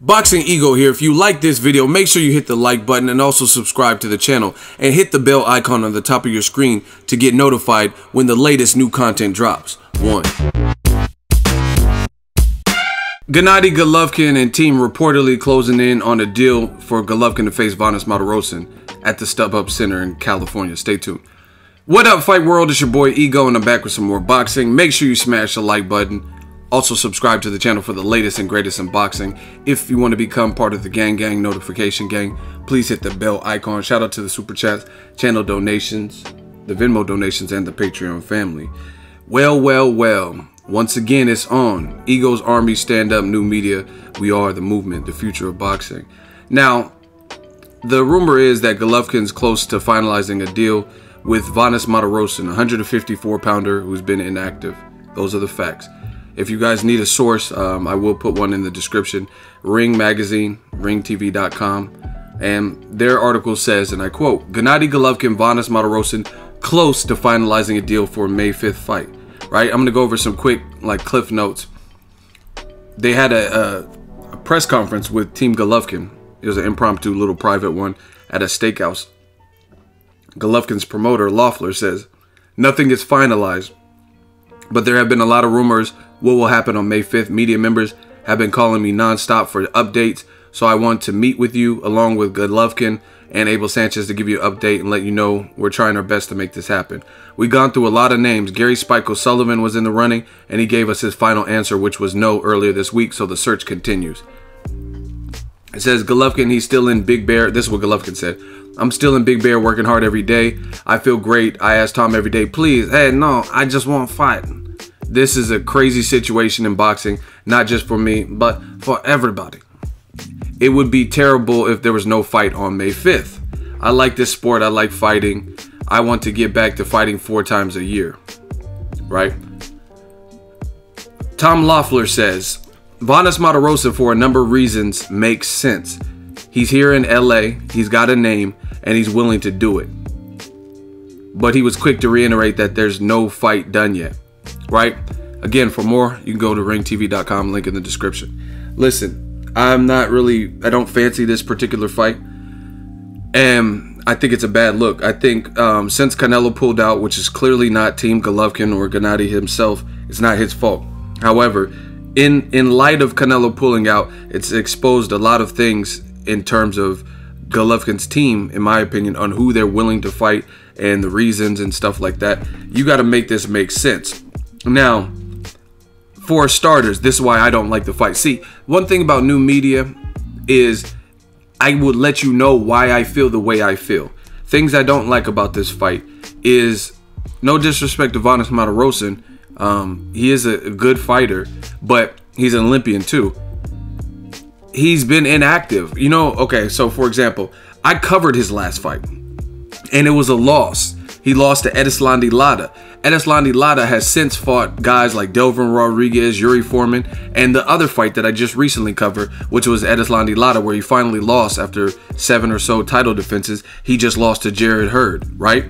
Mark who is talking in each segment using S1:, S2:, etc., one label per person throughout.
S1: Boxing Ego here. If you like this video, make sure you hit the like button and also subscribe to the channel and hit the bell icon on the top of your screen to get notified when the latest new content drops. 1. Gennady Golovkin and team reportedly closing in on a deal for Golovkin to face Martirosyan at the StubHub Center in California. Stay tuned. What up, Fight World? It's your boy Ego, and I'm back with some more boxing. Make sure you smash the like button. Also subscribe to the channel for the latest and greatest in boxing. If you want to become part of the gang notification gang, please hit the bell icon. Shout out to the super chats, channel donations, the Venmo donations, and the Patreon family. Well. Once again, it's on. Ego's Army Stand Up New Media. We are the movement, the future of boxing. Now, the rumor is that Golovkin's close to finalizing a deal with Martirosyan, a 154-pounder who's been inactive. Those are the facts. If you guys need a source, I will put one in the description. Ring Magazine, ringtv.com. And their article says, and I quote, Gennady Golovkin, Martirosyan close to finalizing a deal for May 5th fight. Right? I'm going to go over some quick cliff notes. They had a press conference with Team Golovkin. It was an impromptu little private one at a steakhouse. Golovkin's promoter, Lber, says, nothing is finalized, but there have been a lot of rumors what will happen on May 5th. Media members have been calling me nonstop for updates, so I want to meet with you along with Golovkin and Abel Sanchez to give you an update and let you know we're trying our best to make this happen. We've gone through a lot of names. Gary Spike O'Sullivan was in the running, and he gave us his final answer, which was no, earlier this week, so the search continues. It says, Golovkin, he's still in Big Bear. This is what Golovkin said. I'm still in Big Bear working hard every day. I feel great. I ask Tom every day, please, hey, no, I just want to fight. This is a crazy situation in boxing, not just for me, but for everybody. It would be terrible if there was no fight on May 5th. I like this sport. I like fighting. I want to get back to fighting 4 times a year. Right? Tom Lber says, Martirosyan, for a number of reasons, makes sense. He's here in LA, he's got a name, and he's willing to do it. But he was quick to reiterate that there's no fight done yet. Right? Again, for more, you can go to ringtv.com, link in the description. Listen, I don't fancy this particular fight, and I think it's a bad look. I think since CANELO pulled out, which is clearly not Team Golovkin or Gennady himself, it's not his fault. However, in light of CANELO pulling out, it's exposed a lot of things in terms of Golovkin's team, in my opinion, on who they're willing to fight and the reasons and stuff like that. You got to make this make sense. Now, for starters, this is why I don't like the fight. See, one thing about new media is I would let you know why I feel the way I feel. Things I don't like about this fight is, no disrespect to Martirosyan, he is a good fighter, but he's an Olympian too. He's been inactive. You know, okay, so for example, I covered his last fight, and it was a loss. He lost to Erislandy Lara. Erislandy Lara has since fought guys like Delvin Rodriguez, Yuri Foreman, and the other fight that I just recently covered, which was Erislandy Lara, where he finally lost after 7 or so title defenses. He just lost to Jarrett Hurd, right?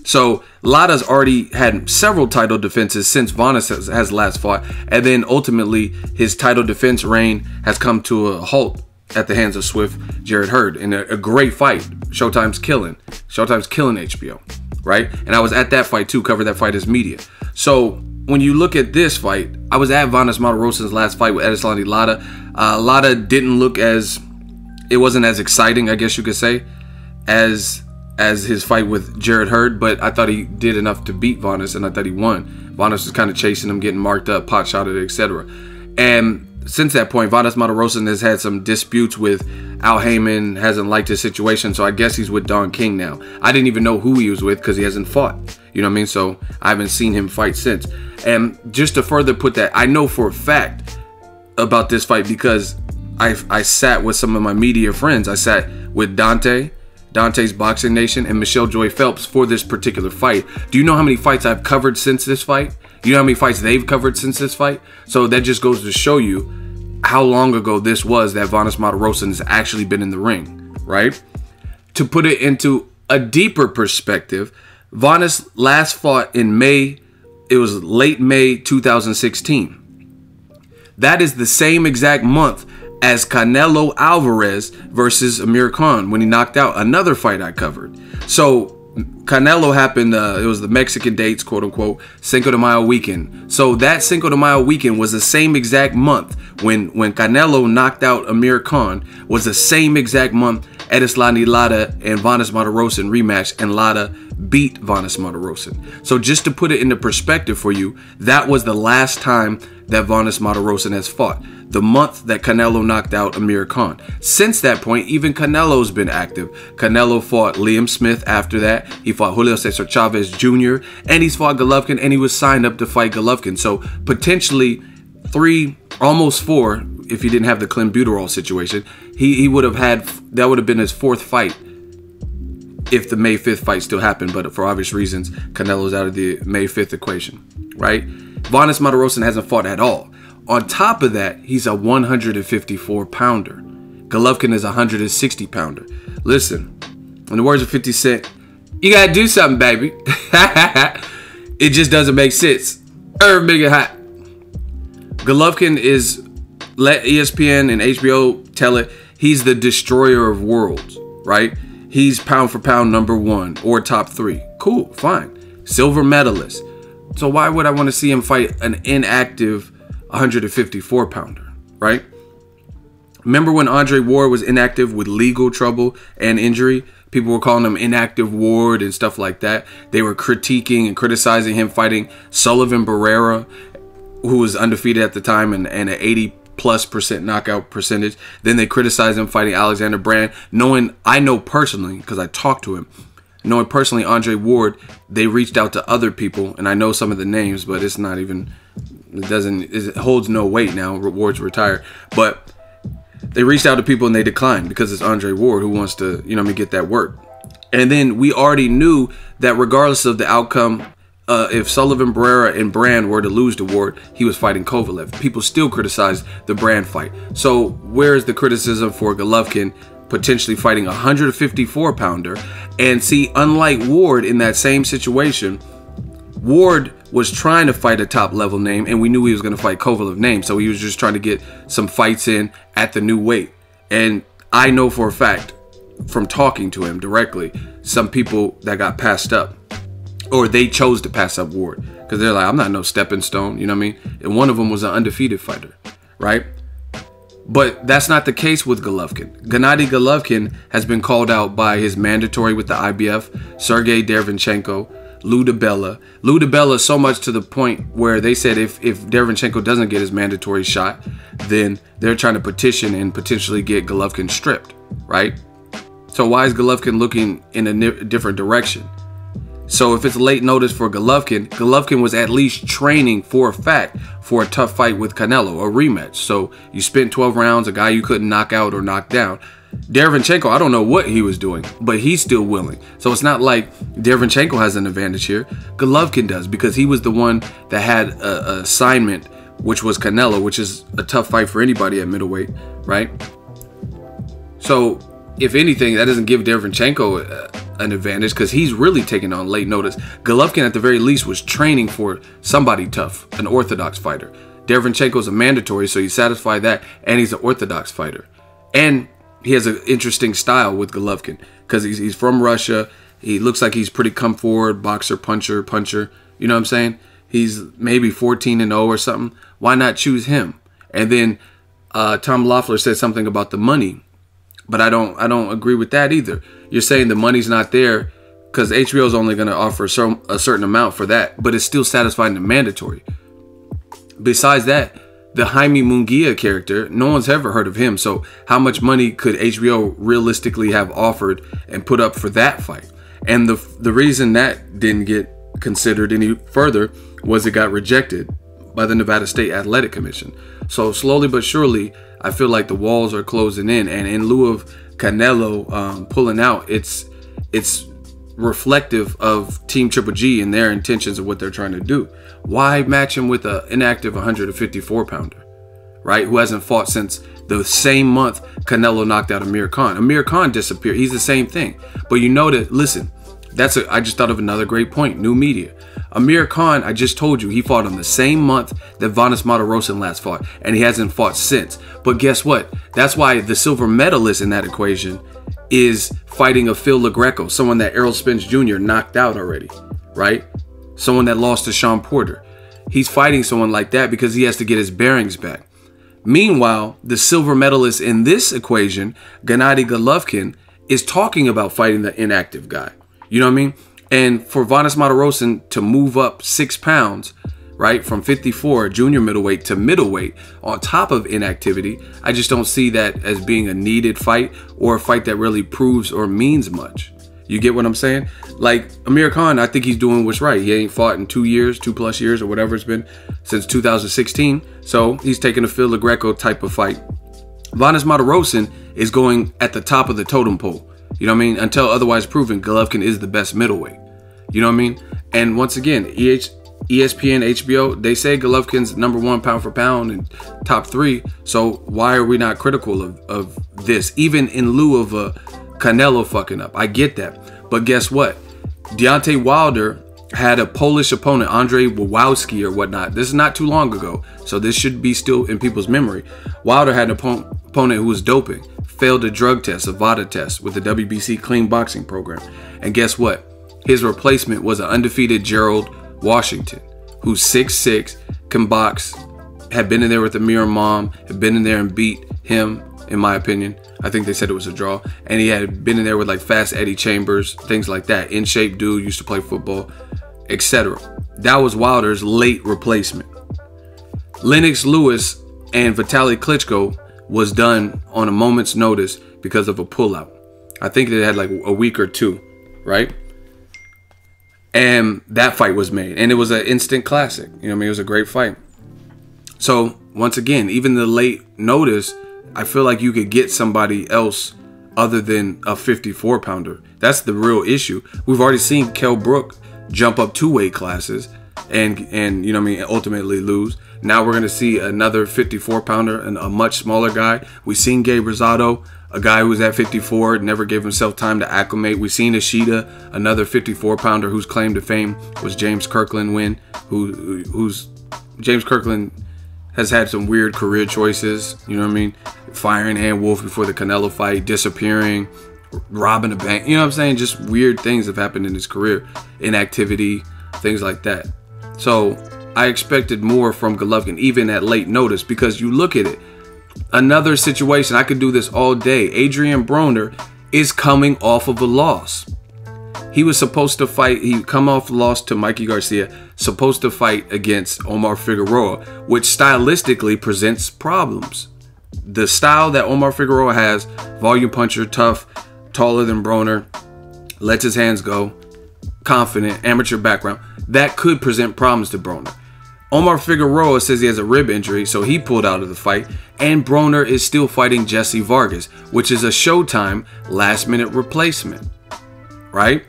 S1: So Lara's already had several title defenses since Vanes has last fought, and then ultimately his title defense reign has come to a halt at the hands of Swift Jarrett Hurd in a great fight. Showtime's killing HBO. Right? And I was at that fight too, covered that fight as media. So when you look at this fight, I was at Martirosyan's last fight with Erislandy Lara. Lara didn't look it wasn't as exciting, I guess you could say, as his fight with Jarrett Hurd, but I thought he did enough to beat Vanes, and I thought he won. Vanes was kind of chasing him, getting marked up, pot shotted, etc. And since that point, Martirosyan has had some disputes with Al Heyman, hasn't liked his situation, so I guess he's with Don King now. I didn't even know who he was with because he hasn't fought. You know what I mean? So I haven't seen him fight since. And just to further put that, I know for a fact about this fight because I sat with some of my media friends. I sat with Dante's Boxing Nation, and Michelle Joy Phelps for this particular fight. Do you know how many fights I've covered since this fight? You know how many fights they've covered since this fight? So that just goes to show you how long ago this was that Martirosyan has actually been in the ring, right? To put it into a deeper perspective, Vanes last fought in May. It was late May 2016. That is the same exact month as Canelo Alvarez versus Amir Khan when he knocked out another fight I covered. So Canelo happened, it was the Mexican dates, quote unquote, Cinco de Mayo weekend. So that Cinco de Mayo weekend was the same exact month when Canelo knocked out Amir Khan, was the same exact month Erislandy Lara and Vanes Martirosyan rematched, and Lara beat Vanes Martirosyan. So just to put it into perspective for you, that was the last time that Vanes Martirosyan has fought, the month that Canelo knocked out Amir Khan. Since that point, even Canelo's been active. Canelo fought Liam Smith after that. He fought Julio Cesar Chavez Jr. and he's fought Golovkin, and he was signed up to fight Golovkin. So potentially 3, almost 4, if he didn't have the clenbuterol situation, he would have had, that would have been his 4th fight if the May 5th fight still happened. But for obvious reasons, Canelo's out of the May 5th equation, right? Vanes Martirosyan hasn't fought at all. On top of that, he's a 154 pounder. Golovkin is a 160 pounder. Listen, in the words of 50 Cent, you gotta do something, baby. It just doesn't make sense. Big and hot. Golovkin is, let ESPN and HBO tell it, he's the destroyer of worlds, right? He's pound for pound #1 or top 3. Cool, fine. Silver medalist. So why would I want to see him fight an inactive 154 pounder, right? Remember when Andre Ward was inactive with legal trouble and injury? People were calling him inactive Ward and stuff like that. They were critiquing and criticizing him fighting Sullivan Barrera, who was undefeated at the time and an 80+% knockout percentage. Then they criticized him fighting Alexander Brand, knowing, I know personally, because I talked to him, knowing personally Andre Ward, they reached out to other people, and I know some of the names, but it's not even, it holds no weight now. Ward's retired, but they reached out to people and they declined because it's Andre Ward who wants to, get that work. And then we already knew that regardless of the outcome, if Sullivan Barrera and Brand were to lose to Ward, he was fighting Kovalev. People still criticized the Brand fight. So where's the criticism for Golovkin potentially fighting a 154 pounder? And see, unlike Ward in that same situation, Ward was trying to fight a top level name, and we knew he was going to fight Kovalev name, so he was just trying to get some fights in at the new weight. And I know for a fact from talking to him directly, some people that got passed up, or they chose to pass up Ward because they're like, I'm not no stepping stone, you know what I mean? And one of them was an undefeated fighter, right? But that's not the case with Golovkin. Gennady Golovkin has been called out by his mandatory with the IBF, Sergey Derevyanchenko, Lou DiBella. Lou DiBella so much to the point where they said if Derevyanchenko doesn't get his mandatory shot, then they're trying to petition and potentially get Golovkin stripped, right? So why is Golovkin looking in a different direction? So if it's late notice for Golovkin, Golovkin was at least training for a fact for a tough fight with Canelo, a rematch. So you spent 12 rounds, a guy you couldn't knock out or knock down. Derevyanchenko, I don't know what he was doing, but he's still willing. So it's not like Derevyanchenko has an advantage here. Golovkin does, because he was the one that had an assignment, which was Canelo, which is a tough fight for anybody at middleweight, right? So if anything, that doesn't give Derevyanchenko an advantage because he's really taking on late notice. Golovkin, at the very least, was training for somebody tough, an orthodox fighter. Derevyanchenko's a mandatory, so you satisfy that, and he's an orthodox fighter. And he has an interesting style with Golovkin because he's from Russia. He looks like he's pretty come forward, boxer, puncher. You know what I'm saying? He's maybe 14-0 or something. Why not choose him? And then Tom Loeffler said something about the money, but I don't agree with that either. You're saying the money's not there because HBO is only going to offer a certain amount for that, but it's still satisfying the mandatory. Besides that, the Jaime Munguia character, no one's ever heard of him. So how much money could HBO realistically have offered and put up for that fight? And the reason that didn't get considered any further was it got rejected by the Nevada State Athletic Commission. So slowly but surely, I feel like the walls are closing in. And in lieu of Canelo pulling out, it's reflective of Team Triple G and their intentions of what they're trying to do. Why match him with an inactive 154 pounder, right? Who hasn't fought since the same month Canelo knocked out Amir Khan. Amir Khan disappeared. He's the same thing. But you know that, listen, I just thought of another great point. New media. Amir Khan, I just told you, he fought on the same month that Vanes Martirosyan last fought, and he hasn't fought since. But guess what? That's why the silver medalist in that equation is fighting a Phil LaGreco, someone that Errol Spence Jr. knocked out already, right? Someone that lost to Sean Porter. He's fighting someone like that because he has to get his bearings back. Meanwhile, the silver medalist in this equation, Gennady Golovkin, is talking about fighting the inactive guy. You know what I mean? And for Vanes Martirosyan to move up 6 pounds, right, from 54, junior middleweight, to middleweight on top of inactivity, I just don't see that as being a needed fight or a fight that really proves or means much. You get what I'm saying? Like, Amir Khan, I think he's doing what's right. He ain't fought in 2 years, 2+ years, or whatever it's been, since 2016. So he's taking a Phil LaGreco type of fight. Vanes Martirosyan is going at the top of the totem pole. You know what I mean? Until otherwise proven, Golovkin is the best middleweight. You know what I mean? And once again, ESPN, HBO, they say Golovkin's #1 pound for pound and top 3. So why are we not critical of this? Even in lieu of a CANELO fucking up. I get that. But guess what? Deontay Wilder had a Polish opponent, Andrzej Wawowski or whatnot. This is not too long ago. So this should be still in people's memory. Wilder had an opponent who was doping. Failed a drug test, a VADA test with the WBC clean boxing program. And guess what? His replacement was an undefeated Gerald Washington, who's 6'6", can box, had been in there with Amir Imam, had been in there and beat him, in my opinion. I think they said it was a draw. And he had been in there with like Fast Eddie Chambers, things like that. In shape dude, used to play football, etc. That was Wilder's late replacement. Lennox Lewis and Vitaly Klitschko was done on a moment's notice because of a pullout. I think they had like a week or two, right? And that fight was made. And it was an instant classic. You know what I mean? It was a great fight. So, once again, even the late notice, I feel like you could get somebody else other than a 54-pounder. That's the real issue. We've already seen Kell Brook jump up 2 weight classes and you know what I mean, ultimately lose. Now we're going to see another 54-pounder and a much smaller guy. We've seen Gabe Rosado, a guy who was at 54, never gave himself time to acclimate. We've seen Ishida, another 54-pounder whose claim to fame was James Kirkland win, who's James Kirkland has had some weird career choices, you know what I mean? Firing Ann Wolfe before the Canelo fight, disappearing, robbing a bank, you know what I'm saying? Just weird things have happened in his career, inactivity, things like that. So I expected more from Golovkin, even at late notice, because you look at it. Another situation, I could do this all day. Adrian Broner is coming off of a loss. He was supposed to fight, he come off loss to Mikey Garcia, supposed to fight against Omar Figueroa, which stylistically presents problems. The style that Omar Figueroa has, volume puncher, tough, taller than Broner, lets his hands go, confident, amateur background, that could present problems to Broner. Omar Figueroa says he has a rib injury, so he pulled out of the fight, and Broner is still fighting Jesse Vargas, which is a Showtime last-minute replacement, right?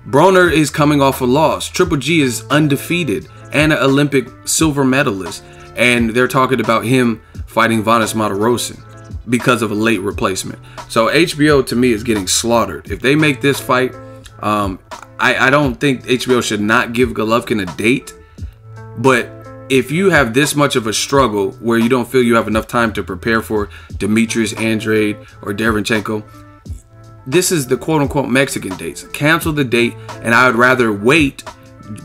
S1: Broner is coming off a loss. Triple G is undefeated and an Olympic silver medalist, and they're talking about him fighting Vanes Martirosyan because of a late replacement. So HBO to me is getting slaughtered. If they make this fight, I don't think HBO should not give Golovkin a date. But if you have this much of a struggle where you don't feel you have enough time to prepare for Demetrius Andrade or Derevchenko, this is the quote-unquote Mexican dates. Cancel the date, and I would rather wait.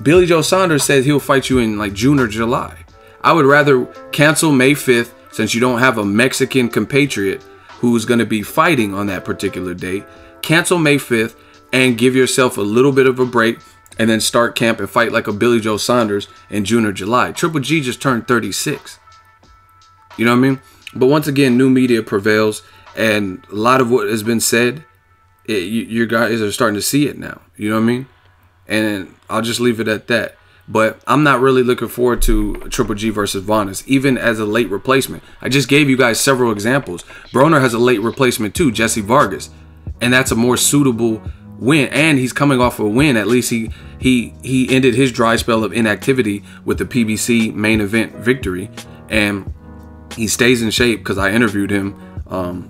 S1: Billy Joe Saunders says he'll fight you in like June or July. I would rather cancel May 5th, since you don't have a Mexican compatriot who's going to be fighting on that particular date. Cancel May 5th and give yourself a little bit of a break, and then start camp and fight like a Billy Joe Saunders in June or July. Triple G just turned 36. You know what I mean? But once again, new media prevails, and a lot of what has been said, your guys are starting to see it now. You know what I mean? And I'll just leave it at that. But I'm not really looking forward to Triple G versus Vanes, even as a late replacement. I just gave you guys several examples. Broner has a late replacement too, Jesse Vargas. And that's a more suitable win. And he's coming off a win. At least he ended his dry spell of inactivity with the PBC main event victory. And he stays in shape because I interviewed him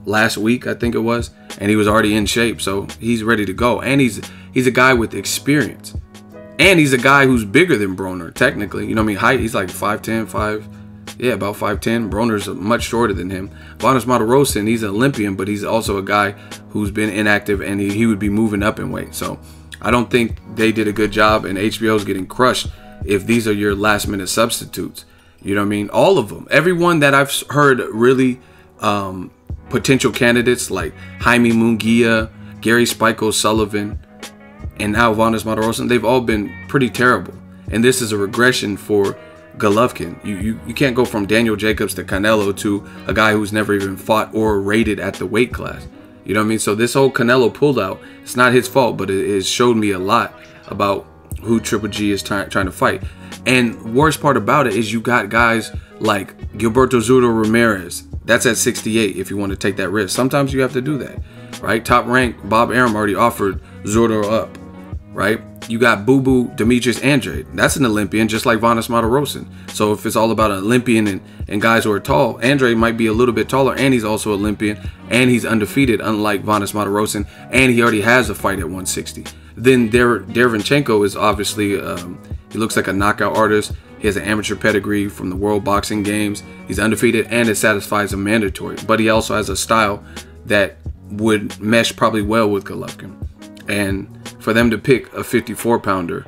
S1: last week, I think it was. And he was already in shape. So he's ready to go. And he's a guy with experience. And he's a guy who's bigger than Broner, technically. You know what I mean? Height, he's like 5'10", yeah, about 5'10". Broner's much shorter than him. Vanes Martirosyan, he's an Olympian, but he's also a guy who's been inactive, and he would be moving up in weight. So I don't think they did a good job, and HBO's getting crushed if these are your last minute substitutes. You know what I mean? All of them. Everyone that I've heard really potential candidates like Jaime Munguia, Gary Spike O'Sullivan, and now Vanes Martirosyan, they've all been pretty terrible. And this is a regression for Golovkin. You can't go from Daniel Jacobs to Canelo to a guy who's never even fought or rated at the weight class. You know what I mean? So this whole Canelo pulled out, it's not his fault, but it showed me a lot about who Triple G is trying to fight. And worst part about it is you got guys like Gilberto Zurdo Ramirez. That's at 68 if you want to take that risk. Sometimes you have to do that, right? Top rank Bob Arum already offered Zurdo up, right? You got Boo Boo Demetrius Andrade. That's an Olympian, just like Vanes Martirosyan. So if it's all about an Olympian and guys who are tall, Andrade might be a little bit taller, and he's also Olympian, and he's undefeated, unlike Vanes Martirosyan, and he already has a fight at 160. Then Derevyanchenko is obviously, he looks like a knockout artist. He has an amateur pedigree from the World Boxing Games. He's undefeated, and it satisfies a mandatory. But he also has a style that would mesh probably well with Golovkin. And for them to pick a 54-pounder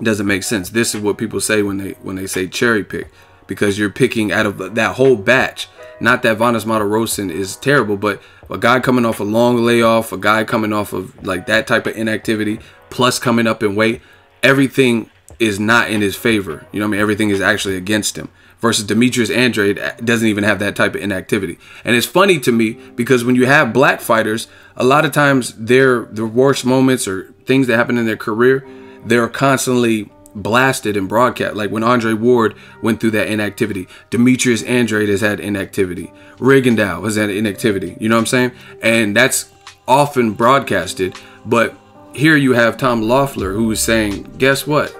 S1: doesn't make sense. This is what people say when they say cherry pick, because you're picking out of that whole batch. Not that Vanes Martirosyan is terrible, but a guy coming off a long layoff, a guy coming off of like that type of inactivity, plus coming up in weight, everything is not in his favor. You know what I mean? Everything is actually against him. Versus Demetrius Andrade doesn't even have that type of inactivity. And it's funny to me because when you have black fighters, a lot of times their worst moments or things that happen in their career, they're constantly blasted and broadcast. Like when Andre Ward went through that inactivity, Demetrius Andrade has had inactivity, Rigondeaux has had inactivity. You know what I'm saying? And that's often broadcasted. But here you have Tom Loeffler, who is saying, guess what?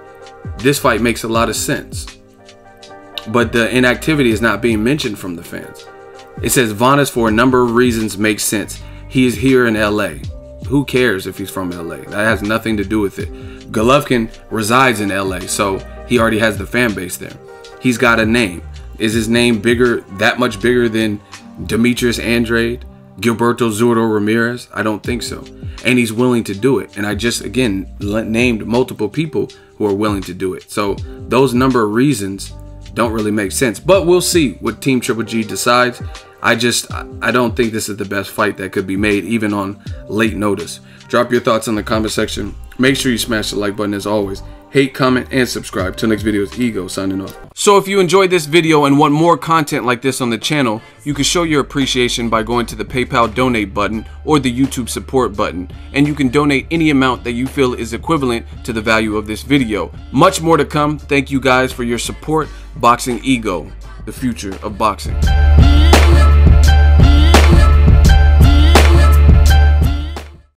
S1: This fight makes a lot of sense. But the inactivity is not being mentioned from the fans. It says Vanes, for a number of reasons, makes sense. He is here in LA. Who cares if he's from LA? That has nothing to do with it. Golovkin resides in LA, so he already has the fan base there. He's got a name. Is his name bigger, that much bigger than Demetrius Andrade, Gilberto Zurdo Ramirez? I don't think so. And he's willing to do it. And I just, again, named multiple people who are willing to do it. So those number of reasons don't really make sense. But we'll see what Team Triple G decides. I don't think this is the best fight that could be made, even on late notice. Drop your thoughts in the comment section. Make sure you smash the like button as always. Hate, comment, and subscribe. Till next video, it's Ego signing off. So if you enjoyed this video and want more content like this on the channel, you can show your appreciation by going to the PayPal donate button or the YouTube support button. And you can donate any amount that you feel is equivalent to the value of this video. Much more to come. Thank you guys for your support. Boxing Ego, the future of boxing.